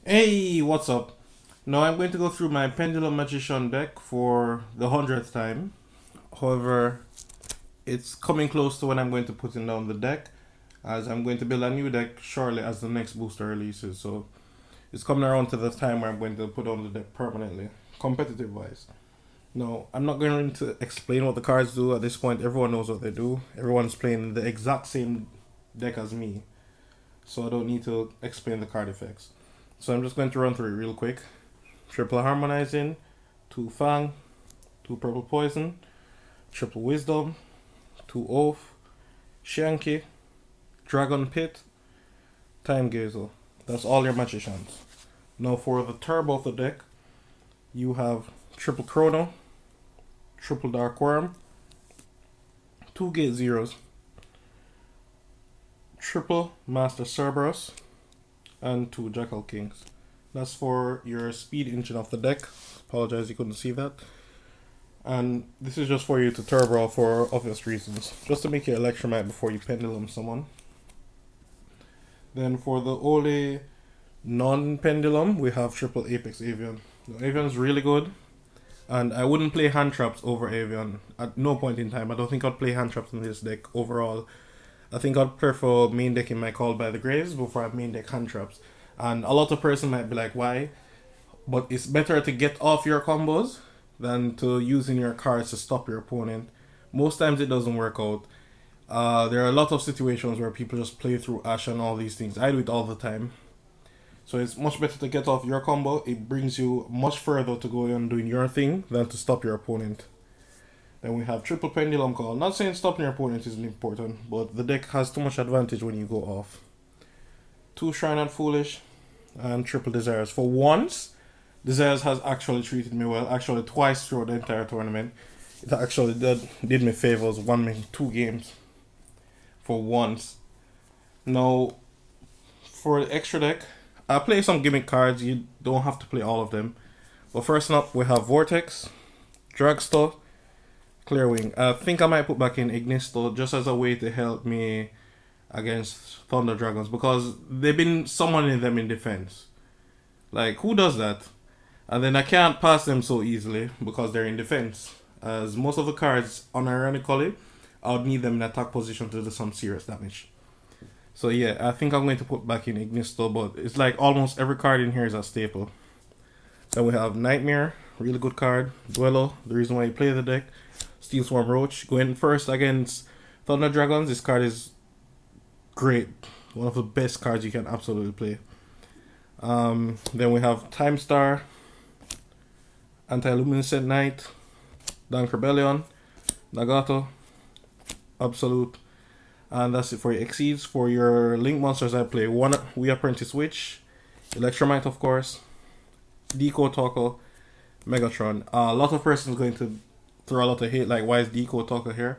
Hey, what's up? Now I'm going to go through my Pendulum Magician deck for the 100th time. However, it's coming close to when I'm going to put in down the deck, as I'm going to build a new deck shortly as the next booster releases. So it's coming around to the time where I'm going to put on the deck permanently, competitive wise. No, I'm not going to explain what the cards do at this point. Everyone knows what they do. Everyone's playing the exact same deck as me, so I don't need to explain the card effects. So I'm just going to run through it real quick. Triple Harmonizing, 2 Fang, 2 Purple Poison, Triple Wisdom, 2 Oath, Xiangke, Dragonpit, Timegazer. That's all your magicians. Now for the turbo of the deck, you have Triple Chrono, Triple Darkwurm, 2 Gate Zeros, Triple Master Cerberus, and 2 Jackal Kings. That's for your speed engine of the deck. Apologize you couldn't see that. And this is just for you to turbo for obvious reasons. Just to make you electromite before you pendulum someone. Then for the only non-pendulum, we have Triple Apex Avian. The Avian is really good. And I wouldn't play hand traps over Avian at no point in time. I don't think I'd play hand traps in this deck overall. I think I'd prefer main decking my Call by the Graves before I main deck hand traps. And a lot of person might be like, why? But it's better to get off your combos than to using your cards to stop your opponent. Most times it doesn't work out. There are a lot of situations where people just play through Ash and all these things. I do it all the time. So it's much better to get off your combo. It brings you much further to go on doing your thing than to stop your opponent. Then we have Triple Pendulum Call. Not saying stopping your opponent isn't important, but the deck has too much advantage when you go off. 2 Shrine and Foolish, and Triple Desires. For once, Desires has actually treated me well. Actually, twice throughout the entire tournament. It actually did me favors, won me 2 games. For once. Now, for the extra deck, I play some gimmick cards. You don't have to play all of them. But first up, we have Vortex, Dragster, Clearwing. I think I might put back in Ignisto just as a way to help me against Thunder Dragons because they've been summoning them in defense. Like, who does that? And then I can't pass them so easily because they're in defense. As most of the cards, unironically, I would need them in attack position to do some serious damage. So yeah, I think I'm going to put back in Ignisto, but it's like almost every card in here is a staple. Then we have Knightmare, really good card. Duello, the reason why you play the deck. Steelswarm Roach, going first against Thunder Dragons. This card is great. One of the best cards you can absolutely play. Then we have Timestar, Antiluminescent Knight, Dank Rebellion, Nagato, Absolute, and that's it for your Exceeds. For your Link monsters, I play 1 Wee Apprentice Witch, Electromite, of course, Decode Talker, Megatron. A lot of persons going to throw a lot of hate, like, why is Decode Talker here?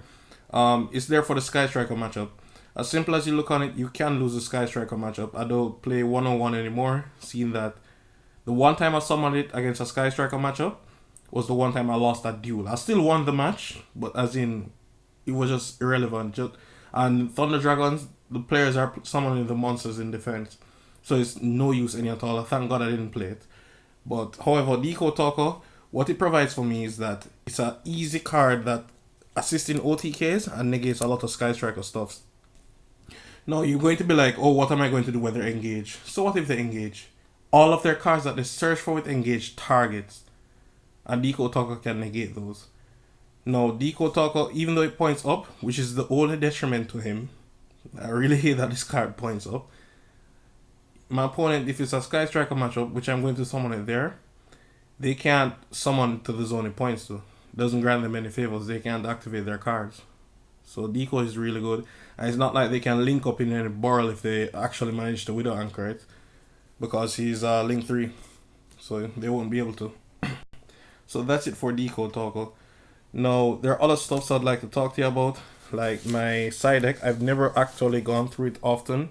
It's there for the Sky Striker matchup. As simple as you look on it, you can lose the Sky Striker matchup. I don't play 1-on-1 anymore, seeing that the one time I summoned it against a Sky Striker matchup was the one time I lost that duel. I still won the match, but as in, it was just irrelevant. And Thunder Dragons, the players are summoning the monsters in defense. So it's no use any at all. Thank God I didn't play it. But however, Decode Talker, what it provides for me is that it's an easy card that assists in OTKs and negates a lot of Sky Striker stuff. Now you're going to be like, oh, what am I going to do when they're engaged? So what if they engage? All of their cards that they search for with engaged targets. And Decode Talker can negate those. Now, Decode Talker, even though it points up, which is the only detriment to him, I really hate that this card points up. My opponent, if it's a Sky Striker matchup, which I'm going to summon it there, they can't summon to the zone it points to. Doesn't grant them any favors. They can't activate their cards. So Decode is really good. And it's not like they can link up in any barrel if they actually manage to Widow Anchor it. Because he's link 3. So they won't be able to. So that's it for Decode Talker. Now, there are other stuff I'd like to talk to you about. Like my side deck. I've never actually gone through it often.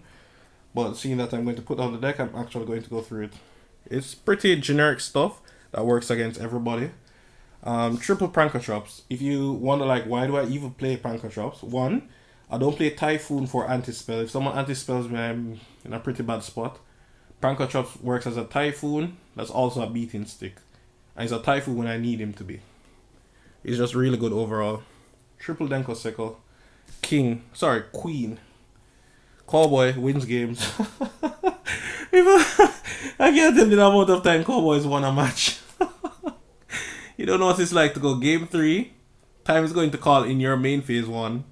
But seeing that I'm going to put on the deck, I'm actually going to go through it. It's pretty generic stuff that works against everybody. Triple Pranker If you wonder like why do I even play Pranker 1, I don't play Typhoon for anti-spell. If someone anti-spells me, I'm in a pretty bad spot. Pranker Chops works as a Typhoon. That's also a beating stick. And he's a Typhoon when I need him to be. He's just really good overall. Triple Denko Sickle. Queen. Cowboy wins games. I can't tell you the amount of time Cowboys won a match. You don't know what it's like to go game 3. Time is going to call in your main phase 1.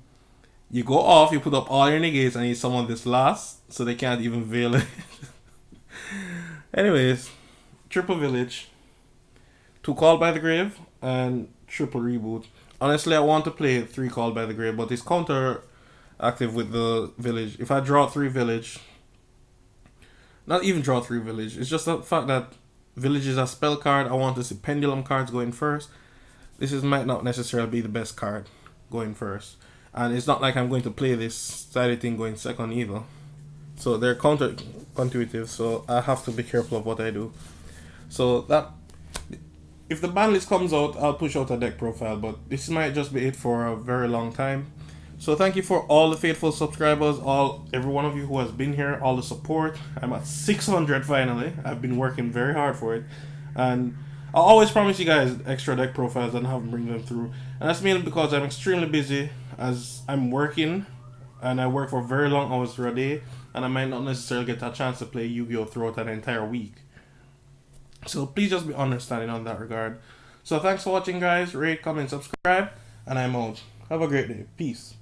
You go off, you put up all your negates, and you summon this last, so they can't even veil it. Anyways, triple village, 2 Called by the Grave, and triple reboot. Honestly, I want to play 3 Called by the Grave, but it's counter active with the village. If I draw 3 village, not even draw 3 village, it's just the fact that village is a spell card. I want to see pendulum cards going first. Might not necessarily be the best card going first. And it's not like I'm going to play this sided thing going second either. So they're counter-intuitive, so I have to be careful of what I do. So that, if the ban list comes out, I'll push out a deck profile, but this might just be it for a very long time. So thank you for all the faithful subscribers, every one of you who has been here, all the support. I'm at 600 finally. I've been working very hard for it. And I'll always promise you guys extra deck profiles and have them bring them through. And that's mainly because I'm extremely busy as I'm working, and I work for very long hours through a day, and I might not necessarily get a chance to play Yu-Gi-Oh! Throughout an entire week. So please just be understanding on that regard. So thanks for watching, guys. Rate, comment, subscribe, and I'm out. Have a great day. Peace.